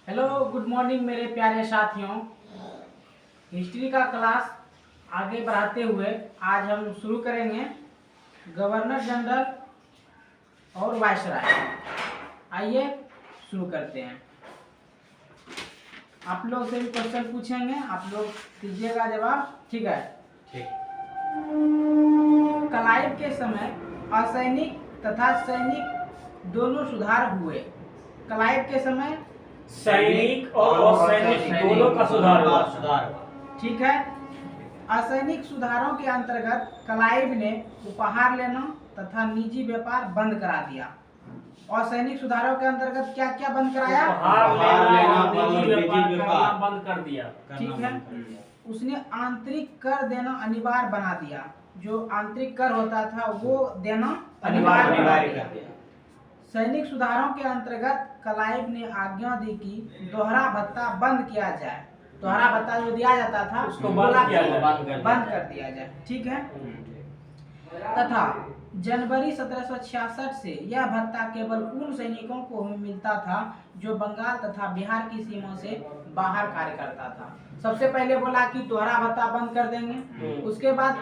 Hello good morning मेरे प्यारे साथियों। हिस्ट्री का क्लास आगे बढ़ाते हुए आज हम शुरू करेंगे गवर्नर जनरल और वायसराय। आइए शुरू करते हैं। आप लोग से भी क्वेश्चन पूछेंगे, आप लोग दीजिएगा जवाब, ठीक है? ठीक। क्लाइव के समय असैनिक तथा सैनिक दोनों सुधार हुए। क्लाइव के समय सैनिक और असैनिक दोनों का सुधार हुआ। ठीक है। असैनिक सुधारों के अंतर्गत क्लाइव ने उपहार लेना तथा निजी व्यापार बंद करा दिया। असैनिक सुधारों के अंतर्गत क्या क्या बंद कराया? उपहार लेना, निजी व्यापार करना बंद कर दिया। ठीक है। उसने आंतरिक कर देना अनिवार्य बना दिया। जो आंतरिक कर होता था वो देना अनिवार्य बना दिया। सैनिक सुधारों के अंतर्गत क्लाइव ने आज्ञा दी कि दोहरा भत्ता बंद किया जाए। दोहरा भत्ता जो दिया जाता था उसको बंद कर दिया जाए। ठीक है। तथा जनवरी 1766 से यह भत्ता केवल उन सैनिकों को मिलता था जो बंगाल तथा बिहार की सीमा से बाहर कार्य करता था। सबसे पहले बोला कि दोहरा भत्ता बंद कर देंगे। उसके बाद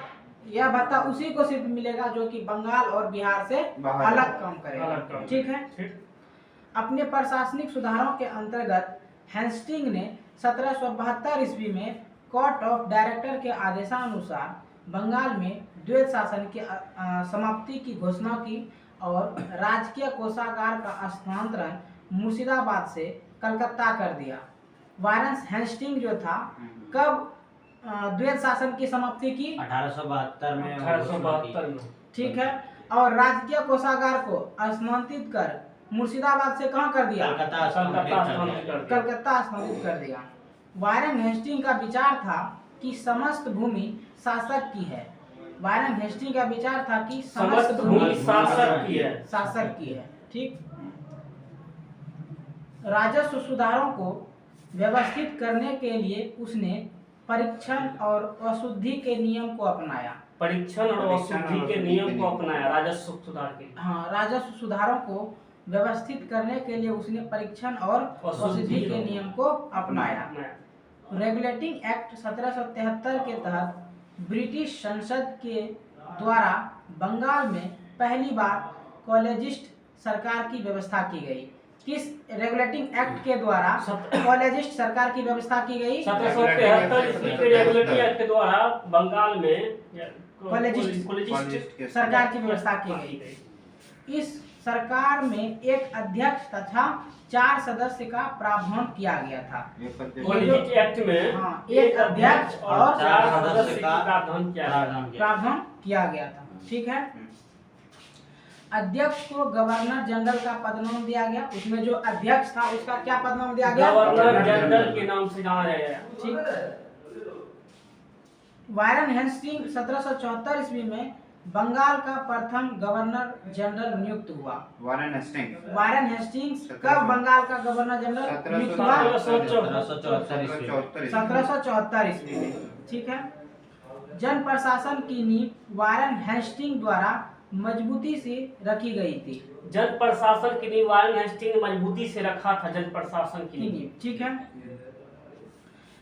यह भत्ता उसी को सिर्फ मिलेगा जो कि बंगाल और बिहार से अलग काम करेगा। ठीक है। अपने प्रशासनिक सुधारों के अंतर्गत हेस्टिंग ने 1772 ईस्वी में कोर्ट ऑफ डायरेक्टर के आदेशानुसार बंगाल में द्वैत शासन की समाप्ति की घोषणा की और राजकीय कोषागार का स्थानांतरण मुर्शिदाबाद से कलकत्ता कर दिया। वारन हेस्टिंग जो था कब द्वैत शासन की समाप्ति की? 1872 में। 1872 में। ठीक है। और राजकीय कोषागार को स्थानांतरित कर मुर्शिदाबाद से कहाँ कर दिया? कलकत्ता स्थानांतरित कर दिया। वारन हेस्टिंग का विचार था कि समस्त भूमि शासक की है। वारन हेस्टिंग का विचार था कि समस्त भूमि शासक की है। ठीक। राजस्व सुधारों को व्यवस्थित करने के लिए उसने परीक्षण और अशुद्धि के नियम को अपनाया। परीक्षण और अशुद्धि के नियम को अपनाया राजस्व सुधार के। हाँ, राजस्व सुधारों को व्यवस्थित करने के लिए उसने परीक्षण और अशुद्धि के नियम को अपनाया। रेगुलेटिंग एक्ट 1773 के तहत ब्रिटिश संसद के द्वारा बंगाल में पहली बार कॉलेजिस्ट सरकार की व्यवस्था की गई। किस रेगुलेटिंग एक्ट के द्वारा कॉलेजिस्ट सरकार की व्यवस्था की गई? 1773 ईस्वी के रेगुलेटिंग एक्ट के द्वारा बंगाल में कॉलेजिस्ट सरकार की व्यवस्था की गई। इस सरकार में एक अध्यक्ष तथा 4 सदस्य का प्रावधान किया गया था। कॉलेजिस्ट एक्ट में हाँ, एक अध्यक्ष और 4 सदस्य का प्रावधान किया गया था। ठीक है। अध्यक्ष को गवर्नर जनरल का पदनाम दिया गया। उसमें जो अध्यक्ष था उसका क्या पदनाम दिया गया? गवर्नर जनरल के नाम से जाना जाएगा। ठीक। वारन हेस्टिंग 1774 ईस्वी में बंगाल का प्रथम गवर्नर जनरल नियुक्त हुआ। वारन हेस्टिंग्स कब बंगाल का गवर्नर जनरल नियुक्त हुआ? 1774 ईस्वी में। ठीक है। जन प्रशासन की नींव वारन हेस्टिंग द्वारा मजबूती से रखी गई थी। जन प्रशासन की नींव वारन हेस्टिंग ने मजबूती से रखा था। जन प्रशासन की नींव। ठीक है।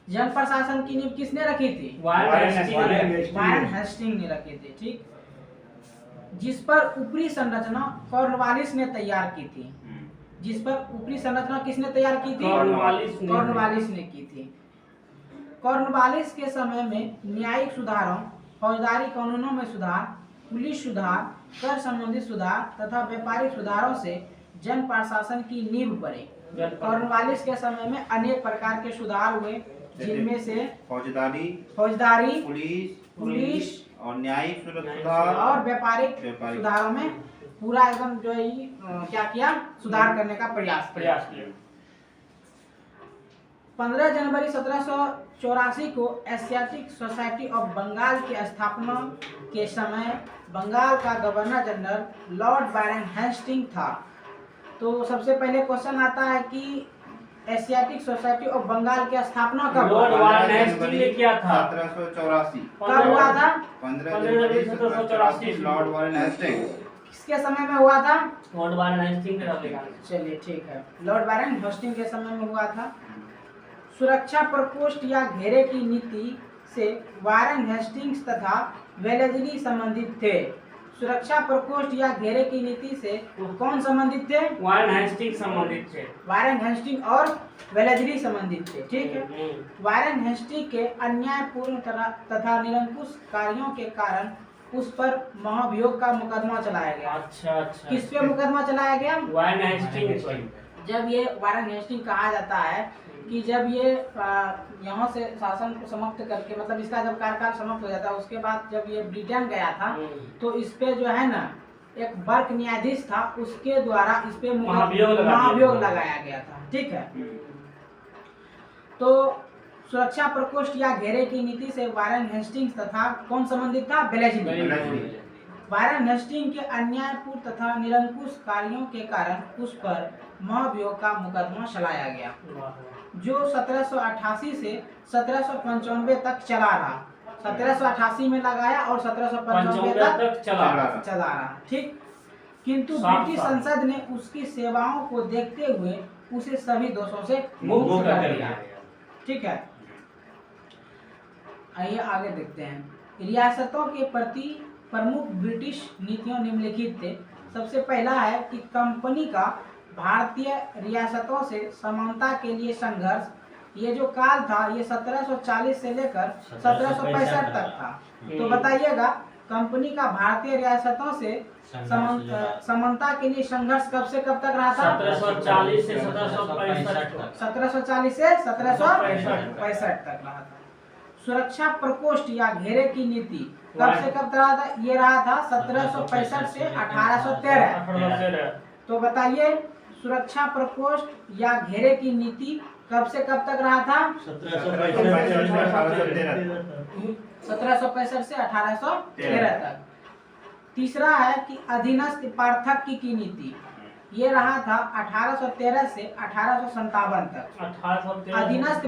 जन प्रशासन की नींव किसने रखी थी? वारन हेस्टिंग ने रखी थी। ठीक। जिस पर ऊपरी संरचना कॉर्नवालिस ने तैयार की थी। जिस पर ऊपरी संरचना किसने तैयार की थी? कॉर्नवालिस ने की थी। कॉर्नवालिस के समय में न्यायिक सुधारों, फौजदारी कानूनों में सुधार, पुलिस सुधार, कर संबंधी सुधार तथा व्यापारिक सुधारों से जन प्रशासन की नींव पड़े। कॉर्नवालिस के समय में अनेक प्रकार के सुधार हुए, जिनमें से फौजदारी, पुलिस और न्यायिक सुधार और व्यापारिक सुधारों में पूरा एकदम जो है क्या किया? सुधार करने का प्रयास किया। 15 जनवरी 1784 को एशियाटिक सोसाइटी ऑफ बंगाल की स्थापना के समय बंगाल का गवर्नर जनरल लॉर्ड वारन हेस्टिंग था। तो सबसे पहले क्वेश्चन आता है कि एशियाटिक सोसाइटी ऑफ बंगाल की स्थापना कब हुआ? लॉर्ड वारन हेस्टिंग ने किया था 1784। कब हुआ था? 15 जनवरी 1784 लॉर्ड वारन हेस्टिंग किसके समय में हुआ था? लॉर्ड वारन हेस्टिंग के दौरान। चलिए ठीक है, लॉर्ड वारन हेस्टिंग के समय में हुआ था। सुरक्षा प्रकोष्ठ या घेरे की नीति से वारन हेस्टिंग्स तथा वेलेस्ली संबंधित थे। सुरक्षा प्रकोष्ठ या घेरे की नीति से कौन संबंधित थे? वारन हेस्टिंग संबंधित थे। वारन हेस्टिंग और वेलेस्ली संबंधित थे। ठीक है। वारन हेस्टिंग के अन्यायपूर्ण तथा निरंकुश कार्यों के कारण उस पर महाभियोग का मुकदमा चलाया गया। अच्छा। किस पे मुकदमा चलाया गया? वारन हेस्टिंग पर। जब ये वारन हेस्टिंग कहा जाता है कि जब ये यहाँ से शासन को समाप्त करके, मतलब इसका जब कार्यकाल समाप्त हो जाता है, उसके बाद जब ये ब्रिटेन गया था तो इस पे जो है ना एक बर्क न्यायाधीश था, उसके द्वारा इस पे महाभियोग लगाया गया था। ठीक है। तो सुरक्षा प्रकोष्ठ या घेरे की नीति से वारन हेस्टिंग्स तथा कौन संबंधित था? वेलेस्ली। वारन हेस्टिंग के अन्यायपूर्ण तथा निरंकुश कार्यों के कारण उस पर महाभियोग का मुकदमा चलाया गया, जो 1788 से 1795 तक चला रहा। 1788 में लगाया और 1795 तक चला रहा। ठीक। किंतु ब्रिटिश संसद ने उसकी सेवाओं को देखते हुए उसे सभी दोषों से मुक्त कर दिया। ठीक है। आइए आगे देखते हैं। रियासतों के प्रति प्रमुख ब्रिटिश नीतियों निम्नलिखित थे। सबसे पहला है कि कंपनी का भारतीय रियासतों से समानता के लिए संघर्ष। ये जो काल था ये 1740 से लेकर 1765 तक था। तो बताइएगा कंपनी का भारतीय रियासतों से समानता के लिए संघर्ष कब से कब तक रहा था? 1740 से 1765 तक। 1740 से 1765 तक रहा था। सुरक्षा प्रकोष्ठ या घेरे की नीति कब से कब रहा था? ये रहा था 1765 से 1813। तो बताइए सुरक्षा प्रकोष्ठ या घेरे की नीति कब से कब तक रहा था? 1765 से 1813 तक। तीसरा है कि अधीनस्थ पार्थक्य की नीति, ये रहा था 1813 से 1857 तक। अधीनस्थ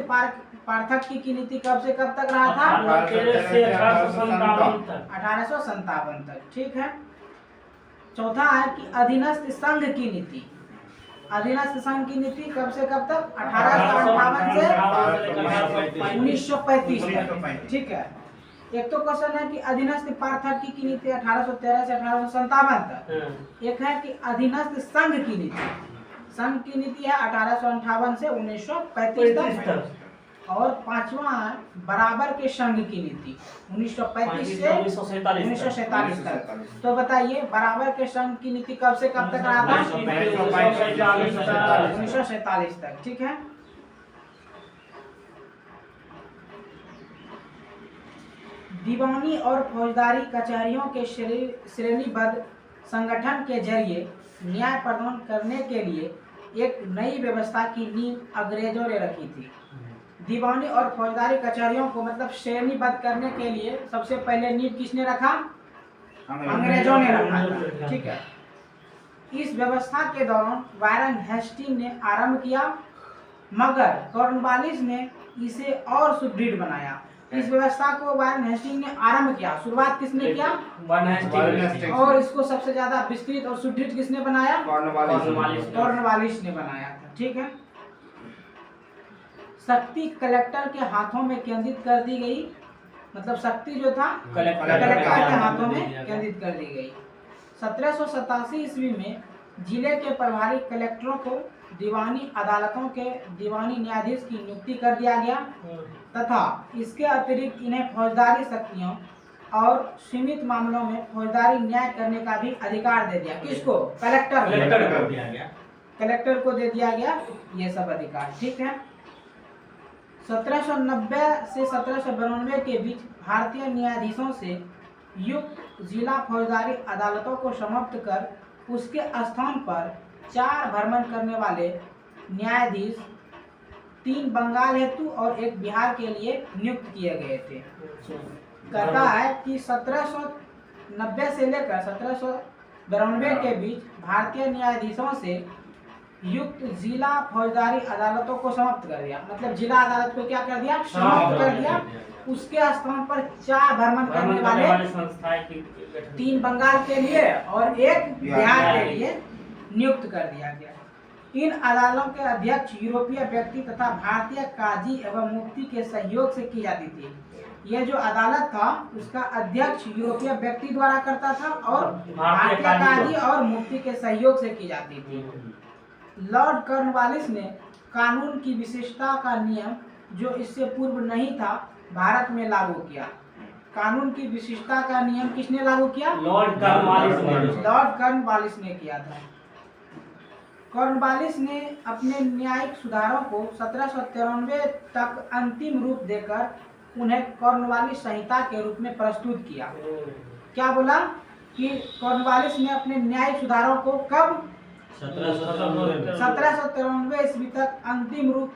पार्थक्य की नीति कब से कब तक रहा था? 1813 से 1857 तक। 1857 तक। ठीक है। चौथा है कि अधीनस्थ संघ की नीति। अधीनस्थ संघ की नीति कब से कब तक? 1858 से 1935 तक। ठीक है। एक तो क्वेश्चन है कि अधीनस्थ पार्थक्य की नीति 1813 से 1857 तक। एक है कि अधीनस्थ संघ की नीति। संघ की नीति है 1858 से 1935 तक। और पांचवा है बराबर के संघ की नीति 1935 से 1947 तक। तो बताइए बराबर के संघ की नीति कब से कब तक रहा था? 1947 तक। ठीक है। दीवानी और फौजदारी कचहरियों के श्रेणीबद्ध संगठन के जरिए न्याय प्रदान करने के लिए एक नई व्यवस्था की नींव अंग्रेजों ने रखी थी। दीवानी और फौजदारी कचहरियों को मतलब श्रेणीबद्ध करने के लिए सबसे पहले नींव किसने रखा? अंग्रेजों ने रखा था। ठीक है। इस व्यवस्था के दौरान वारन हेस्टिंग ने आरंभ किया, मगर कॉर्नवालिस ने इसे और सुदृढ़ बनाया। इस व्यवस्था को वारन हेस्टिंग ने आरंभ किया, शुरुआत किसने किया? और इसको सबसे ज्यादा विस्तृत और सुदृढ़ किसने बनाया? कॉर्नवालिस ने बनाया था। ठीक है। शक्ति कलेक्टर के हाथों में केंद्रित कर दी गई, मतलब शक्ति जो था कलेक्टर के हाथों में केंद्रित कर दी गई। 1787 ईस्वी में जिले के प्रभारी कलेक्टरों को दीवानी अदालतों के दीवानी न्यायाधीश की नियुक्ति कर दिया गया तथा इसके अतिरिक्त इन्हें फौजदारी शक्तियों और सीमित मामलों में फौजदारी न्याय करने का भी अधिकार दे दिया। किसको? कलेक्टर को दे दिया गया ये सब अधिकार। ठीक है। 1790 से 1792 के बीच भारतीय न्यायाधीशों से युक्त जिला फौजदारी अदालतों को समाप्त कर उसके स्थान पर 4 भ्रमण करने वाले न्यायाधीश 3 बंगाल हेतु और 1 बिहार के लिए नियुक्त किए गए थे। कहता है कि 1790 से लेकर 1792 के बीच भारतीय न्यायाधीशों से युक्त जिला फौजदारी अदालतों को समाप्त कर दिया। मतलब जिला अदालत को क्या कर दिया, समाप्त कर दिया। उसके स्थान पर 4 भ्रमण करने वाले संस्थाएं की गठन 3 बंगाल के लिए और 1 बिहार के लिए नियुक्त कर दिया गया। इन अदालतों के अध्यक्ष यूरोपीय व्यक्ति तथा भारतीय काजी एवं मुफ्ती के सहयोग से की जाती थी। यह जो अदालत था उसका अध्यक्ष यूरोपीय व्यक्ति द्वारा करता था और भारतीय काजी और मुफ्ती के सहयोग से की जाती थी। लॉर्ड कॉर्नवालिस ने कानून की विशेषता का नियम जो इससे पूर्व नहीं था भारत में लागू किया। कानून की विशेषता का नियम किसने लागू किया, लॉर्ड कॉर्नवालिस ने किया था। कॉर्नवालिस ने अपने न्यायिक सुधारों को 1793 तक अंतिम रूप देकर उन्हें कॉर्नवालिस संहिता के रूप में प्रस्तुत किया। क्या बोला कि कॉर्नवालिस ने अपने न्यायिक सुधारों को कब 1793 ईस्वी तक अंतिम रूप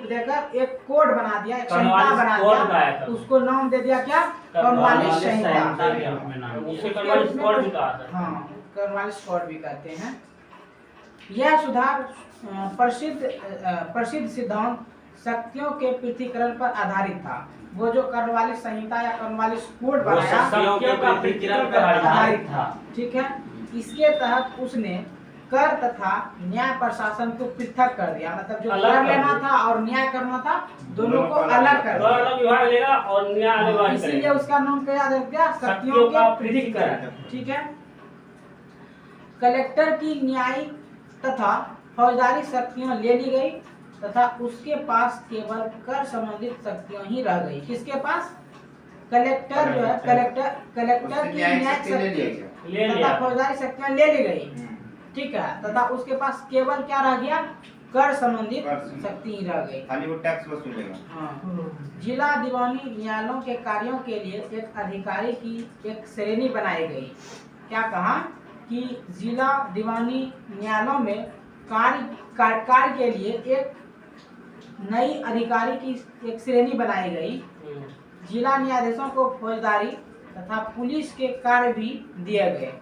देकर एक कोड बना दिया, एक संहिता बना दिया। उसको नाम दे दिया क्या, कॉर्नवालिस संहिता। उसे कॉर्नवालिस कोड भी कहा था। हाँ, कॉर्नवालिस कोड भी कहते हैं। यह सुधार प्रसिद्ध सिद्धांत शक्तियों के पृथक्करण पर आधारित था। वो जो कॉर्नवालिस संहिता या कॉर्नवालिस कोड बनाया शक्तियों का पृथक्करण पर आधारित था। ठीक है, इसके तहत उसने कर तथा न्याय प्रशासन को पृथक कर दिया। मतलब जो कर लेना था और न्याय करना था दोनों को अलग कर दिया। कर विभाग लेगा और न्याय विभाग करेगा। इसीलिए उसका नाम क्या दे दिया, शक्तियों का पृथक्करण। ठीक है, कलेक्टर की न्यायिक तथा फौजदारी शक्तियां ले ली गई तथा उसके पास केवल कर संबंधित शक्तियां ही रह गई। किसके पास, कलेक्टर जो है, कलेक्टर की न्यायिक शक्ति तथा फौजदारी शक्तियां ले ली गई। ठीक है, तथा उसके पास केवल क्या रह गया, कर संबंधित शक्ति ही रह गई। खाली वो टैक्स वसूलेगा। हाँ, जिला दीवानी न्यायालयों के कार्यों के लिए एक अधिकारी की एक श्रेणी बनाई गई। क्या कहा कि जिला दीवानी न्यायालयों में कार्य के लिए एक नई अधिकारी की एक श्रेणी बनाई गई। जिला न्यायाधीशों को फौजदारी तथा पुलिस के कार्य भी दिए गए।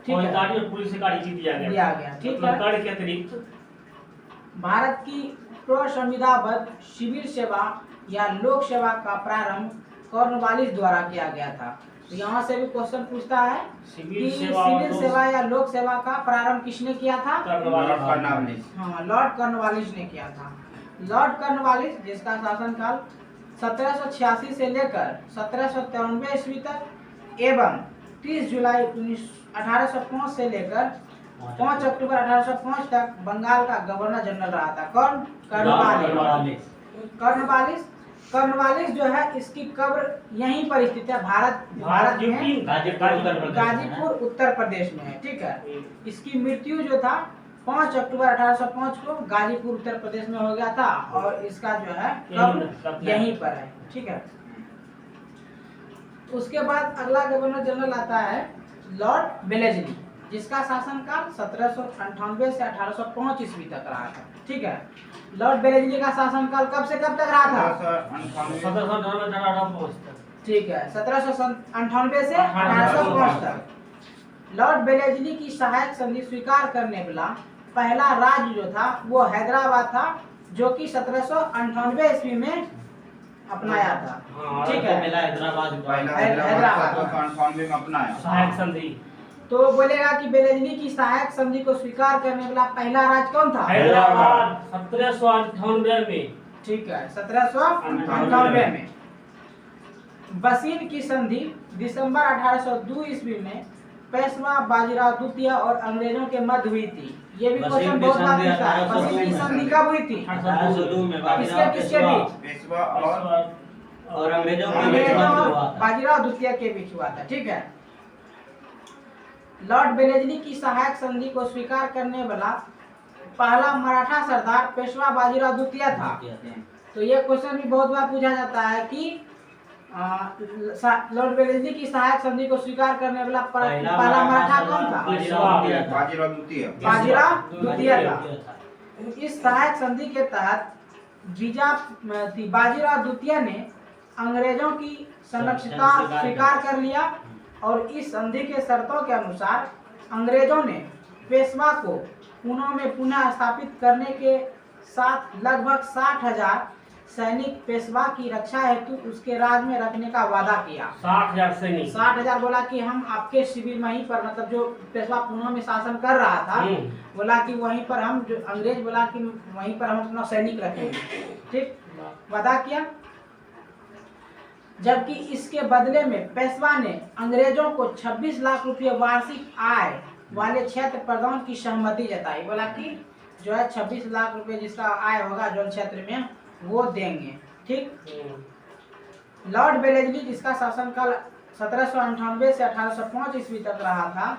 फौजदारी और पुलिस कार्य भी दिया गया। ठीक है, कर के अतिरिक्त भारत की प्रसंविधाबद्ध सिविल सेवा या लोक सेवा का प्रारंभ कॉर्नवालिस द्वारा किया गया था। तो यहाँ से भी क्वेश्चन पूछता है कि सिविल सेवा या लोक सेवा का प्रारंभ किसने किया था, हाँ, लॉर्ड कॉर्नवालिस ने किया था। लॉर्ड कॉर्नवालिस जिसका शासनकाल 1786 से लेकर 1793 ईस्वी तक एवं 30 जुलाई 1805 से लेकर 5 अक्टूबर 1805 तक बंगाल का गवर्नर जनरल रहा था। कौन, कॉर्नवालिस जो है इसकी कब्र यहीं पर स्थित है, भारत में गाजीपुर उत्तर प्रदेश में है। ठीक है, इसकी मृत्यु जो था 5 अक्टूबर 1805 को गाजीपुर उत्तर प्रदेश में हो गया था और इसका जो है कब्र यहीं पर है। ठीक है, उसके बाद अगला गवर्नर जनरल आता है लॉर्ड वेलेस्ली जिसका शासनकाल 1798 से 1805 ईस्वी तक रहा था। ठीक है, लॉर्ड वेलेस्ली का शासनकाल कब से कब तक रहा था, 1798 ठीक है, 1798 से 1805 तक। लॉर्ड वेलेस्ली की सहायक संधि स्वीकार करने वाला पहला राज्य जो था वो हैदराबाद था, जो कि 1798 ईस्वी में अपनाया था। ठीक है, हैदराबाद में अपनाया सहायक संधि। तो बोलेगा कि वेलेस्ली की सहायक संधि को स्वीकार करने वाला पहला राज्य कौन था, हैदराबाद 1798 में। ठीक है, 1798 में। बसीन की संधि दिसंबर 1802 ईस्वी में पेशवा बाजीराव द्वितीय और अंग्रेजों के मध्य हुई थी। ये भी क्वेश्चन बहुत बार पूछा है, बसीन की संधि कब हुई थी, किसके बीच, पेशवा और अंग्रेजों बाजीराव द्वितीय के बीच हुआ था। ठीक है, लॉर्ड वेलेस्ली की सहायक संधि को स्वीकार करने वाला पहला मराठा सरदार पेशवा बाजीराव द्वितीय था। तो ये क्वेश्चन भी बहुत बार पूछा जाता है कि लॉर्ड वेलेस्ली की सहायक संधि को स्वीकार करने वाला पहला मराठा कौन था, बाजीराव द्वितीय था। इस सहायक संधि के तहत बाजीराव द्वितीय ने अंग्रेजों की संरक्षिता स्वीकार कर लिया और इस संधि के शर्तों के अनुसार अंग्रेजों ने पेशवा को पुणे में पुनः स्थापित करने के साथ लगभग 60,000 सैनिक पेशवा की रक्षा हेतु उसके राज में रखने का वादा किया। 60,000 सैनिक। 60,000 बोला कि हम आपके शिविर में ही पर, मतलब जो पेशवा पुणे में शासन कर रहा था, बोला कि वहीं पर हम, जो अंग्रेज बोला कि वहीं पर हम अपना सैनिक रखेंगे। ठीक, वादा किया। जबकि इसके बदले में पेशवा ने अंग्रेजों को 26 लाख रुपए वार्षिक आय वाले क्षेत्र प्रदान की सहमति जताई। बोला कि जो है 26 लाख रुपए जिसका आय होगा जो क्षेत्र में वो देंगे। ठीक। लॉर्ड वेलेस्ली जिसका शासनकाल 1798 से 1805 ईस्वी तक रहा था,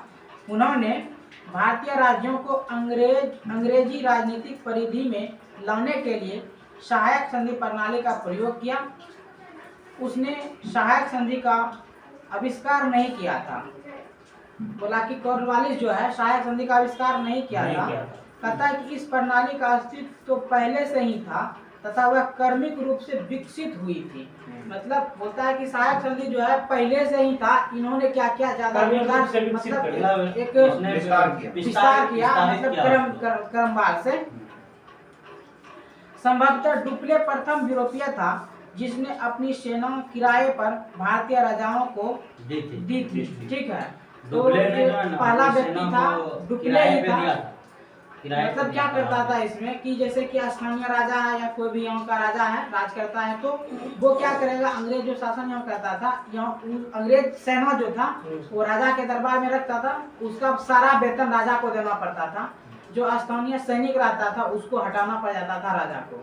उन्होंने भारतीय राज्यों को अंग्रेजी राजनीतिक परिधि में लाने के लिए सहायक संधि प्रणाली का प्रयोग किया। उसने सहायक संधि का आविष्कार नहीं किया था। बोला कि कॉर्नवालिस जो है सहायक संधि का आविष्कार नहीं किया था। कहता है कि इस प्रणाली का अस्तित्व तो पहले से ही था तथा वह क्रमिक रूप से विकसित हुई थी। मतलब बोलता है कि सहायक संधि जो है पहले से ही था, इन्होंने क्या किया, ज्यादा मतलब एक विस्तार किया, मतलब क्रमवार से। संभवतः डुप्ले प्रथम यूरोपीय था जिसने अपनी सेना किराए पर भारतीय राजाओं को दी थी। ठीक है, तो पहला व्यक्ति था डुप्ले ही था। मतलब क्या करता था इसमें कि जैसे कि स्थानीय राजा है या कोई भी यहाँ का राजा है, राज करता है, तो वो क्या करेगा, अंग्रेज जो शासन यहाँ करता था, यहाँ अंग्रेज सेना जो था वो राजा के दरबार में रखता था, उसका सारा वेतन राजा को देना पड़ता था। जो स्थानीय सैनिक रहता था उसको हटाना पड़ जाता था राजा को।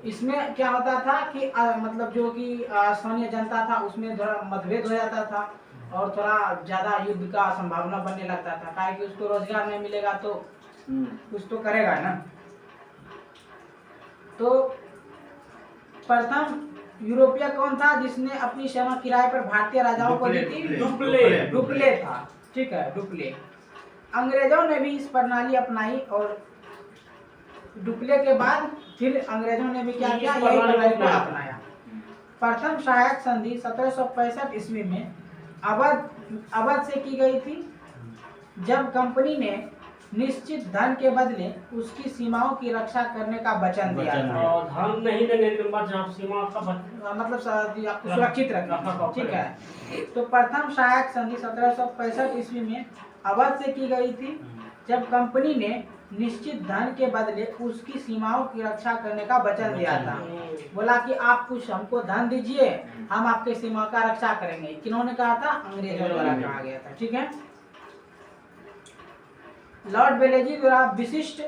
इसमें क्या होता था कि मतलब जो कि स्थानीय जनता था उसमें थोड़ा मतभेद हो जाता था और थोड़ा ज्यादा युद्ध का संभावना बनने लगता था, काहे कि उसको रोजगार नहीं मिलेगा तो कुछ तो करेगा ना। तो प्रथम यूरोपीय कौन था जिसने अपनी सेना किराए पर भारतीय राजाओं को दी थी? डुप्ले था। ठीक है, डुप्ले। अंग्रेजों ने भी इस प्रणाली अपनाई और डुप्ले के बाद फिर अंग्रेजों ने भी क्या किया, यही प्रणाली को अपनाया। प्रथम सहायक संधि 1765 ईस्वी में अवध से की गई थी, जब कंपनी ने निश्चित धन के बदले उसकी सीमाओं की रक्षा करने का वचन दिया था। धन नहीं देने के बाद सीमा का मतलब सुरक्षित रखना। ठीक है, तो प्रथम सहायक संधि 1765 ईस्वी में अवध से की गई थी, जब कंपनी ने निश्चित धन के बदले उसकी सीमाओं की रक्षा करने का वचन दिया था। बोला कि आप कुछ हमको धन दीजिए, हम आपके सीमा का रक्षा करेंगे। किन्होंने कहा था? अंग्रेजों द्वारा कहा गया था। ठीक है, लॉर्ड वेलेस्ली द्वारा विशिष्ट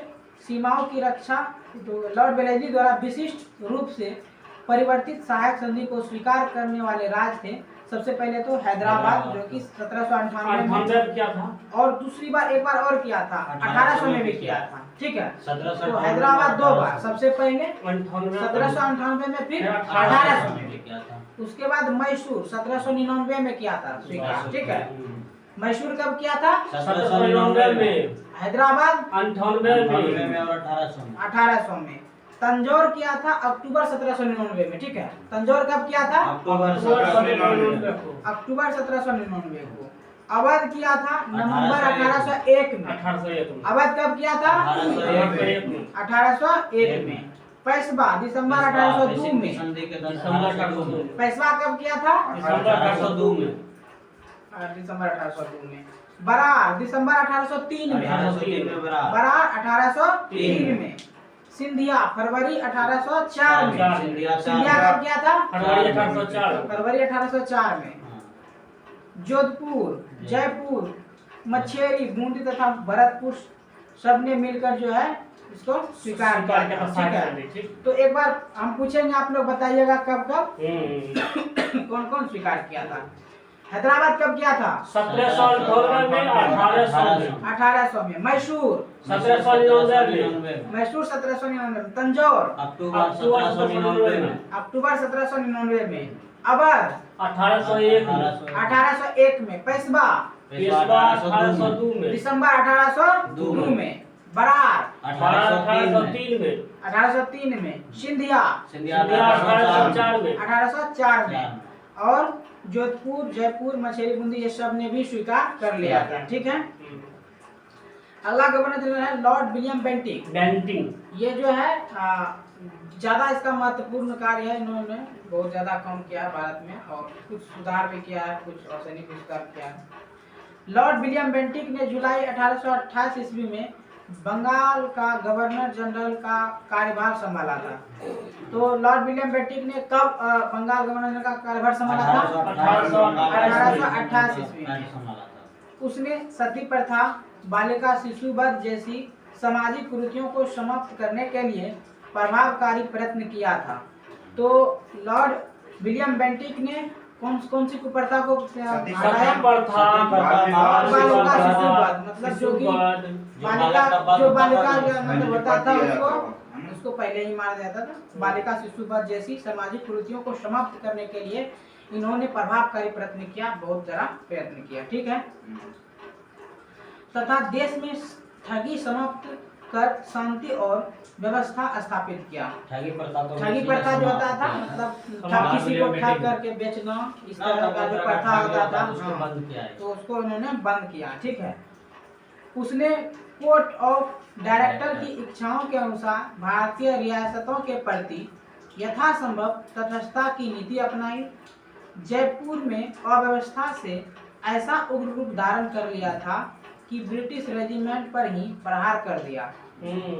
सीमाओं की रक्षा, तो लॉर्ड वेलेस्ली द्वारा विशिष्ट रूप से परिवर्तित सहायक संधि को स्वीकार करने वाले राज थे। सबसे पहले तो हैदराबाद जो कि 1798 में किया था, और दूसरी बार एक बार और किया था 1800 में भी किया था। ठीक है, तो हैदराबाद 2 बार, सबसे पहले 1798 में, फिर 1800 में भी किया था। उसके बाद मैसूर 1799 में किया था स्वीकार। ठीक है, मैसूर कब किया था? 1799 में। हैदराबाद 98 में और 1800 में। तंजौर किया था अक्टूबर 1799 में। ठीक है, तंजौर कब किया था? अक्टूबर 1799 को। अक्टूबर 1799 को। अवध किया था नवंबर 1801 में। अवध कब किया था? 1801 में। पैसवा दिसंबर 1802 में। पैसवा कब किया था? दिसंबर 1802 में। दिसंबर 1802 में। बरार दिसंबर 1803 में। बरार 1803 में। सिंधिया फरवरी 1804 में। सिंधिया कब किया था? फरवरी 1804 में। जोधपुर, जयपुर, मच्छेरी, बूंदी तथा भरतपुर सब ने मिलकर जो है इसको स्वीकार किया। ठीक है, तो एक बार हम पूछेंगे, आप लोग बताइएगा कब कब कौन कौन स्वीकार किया था। हैदराबाद कब किया था? 1798 में। 1800 में। मैसूर 1799 में। मैसूर 1799 में। तंजौर अक्टूबर 1799 में। अक्टूबर 1799 में। अवध 1801 में। पैसवा 1802 में। दिसंबर 1802 में। बरार 1803 में। 1803 में। सिंधिया 1804 में। 1804 में। और जोधपुर, जयपुर, मछली, बूंदी ये सब ने भी स्वीकार कर लिया था। ठीक है, अगला गवर्नर जनरल है लॉर्ड विलियम बेंटिक। बेंटिंग। ये जो है ज्यादा इसका महत्वपूर्ण कार्य है, इन्होंने बहुत ज्यादा काम किया है भारत में और कुछ सुधार भी किया है, कुछ औसैनिक विस्तार किया है। लॉर्ड विलियम बेंटिक ने जुलाई 1828 ईस्वी में बंगाल का गवर्नर जनरल का कार्यभार संभाला था। तो लॉर्ड विलियम बेंटिक ने कब बंगाल गवर्नर जनरल का कार्यभार संभाला था? 1828 ईस्वी में। उसने सती प्रथा, बालिका शिशुवध जैसी सामाजिक कुरीतियों को समाप्त करने के लिए प्रभावकारी प्रयत्न किया था। तो लॉर्ड विलियम बेंटिक ने कौन सी कुप्रथा को हटाया? बालिका शिशुवध, मतलब जो कि बालिका मतलब होता था उसको पहले ही मार दिया था। बालिका शिशुवध जैसी सामाजिक कुरीतियों को समाप्त करने के लिए इन्होंने प्रभावकारी प्रयत्न किया, बहुत जरा प्रयत्न किया, ठीक है। तथा देश में ठगी समाप्त कर शांति और व्यवस्था स्थापित किया। ठगी प्रथा जो होता था, मतलब किसी को ठग करके बेचना, इस तरह का जो प्रथा होता था तो उसको उन्होंने बंद किया, ठीक है। उसने कोर्ट ऑफ डायरेक्टर की इच्छाओं के अनुसार भारतीय रियासतों के प्रति यथासंभव तटस्थता की नीति अपनाई। जयपुर में अव्यवस्था से ऐसा उग्र रूप धारण कर लिया था कि ब्रिटिश रेजिमेंट पर ही प्रहार कर दिया,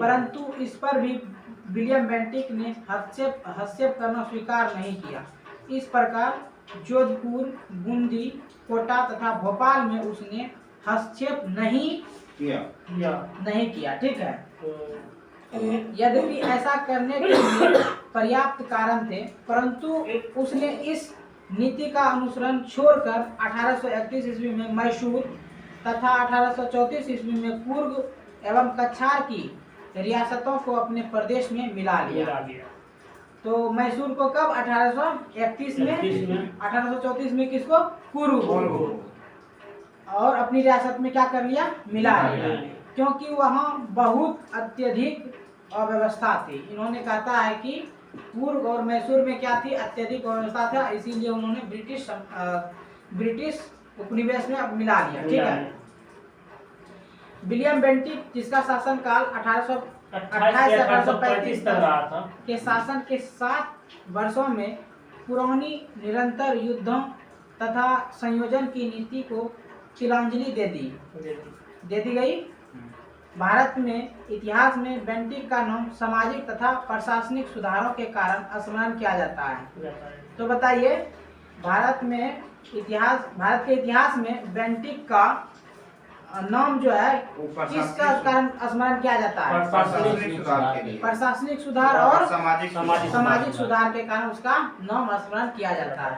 परंतु इस पर भी विलियम बेंटिक ने हस्तक्षेप करना स्वीकार नहीं किया। इस प्रकार जोधपुर, बूंदी, कोटा तथा भोपाल में उसने हस्तक्षेप नहीं किया, ठीक है। यद्यपि ऐसा करने के लिए पर्याप्त कारण थे, परंतु उसने इस नीति का अनुसरण छोड़कर 1831 ईस्वी में मैसूर तथा 1834 ईस्वी में कुर्ग एवं कछार की रियासतों को अपने प्रदेश में मिला लिया। तो मैसूर को कब? 1831 में, 1834 में किसको? कुर्ग, और अपनी रियासत में क्या कर लिया? मिला लिया, क्योंकि वहाँ बहुत अत्यधिक अव्यवस्था थी। इन्होंने कहता है कि कुर्ग और मैसूर में क्या थी? अत्यधिक अव्यवस्था था, इसीलिए उन्होंने ब्रिटिश उपनिवेश में मिला लिया, ठीक है। विलियम बेंटिक, जिसका शासनकाल 1828 से 1835 तक के शासन के 7 वर्षों में पुरानी निरंतर युद्धों तथा संयोजन की नीति को तिलांजलि दे दी गई। भारत में इतिहास में बेंटिक का नाम सामाजिक तथा प्रशासनिक सुधारों के कारण स्मरण किया जाता है। तो बताइए, भारत के इतिहास में बेंटिक का नाम जो है किसका कारण स्मरण किया जाता है? प्रशासनिक सुधार और सामाजिक सुधार के कारण उसका नाम स्मरण किया जाता है।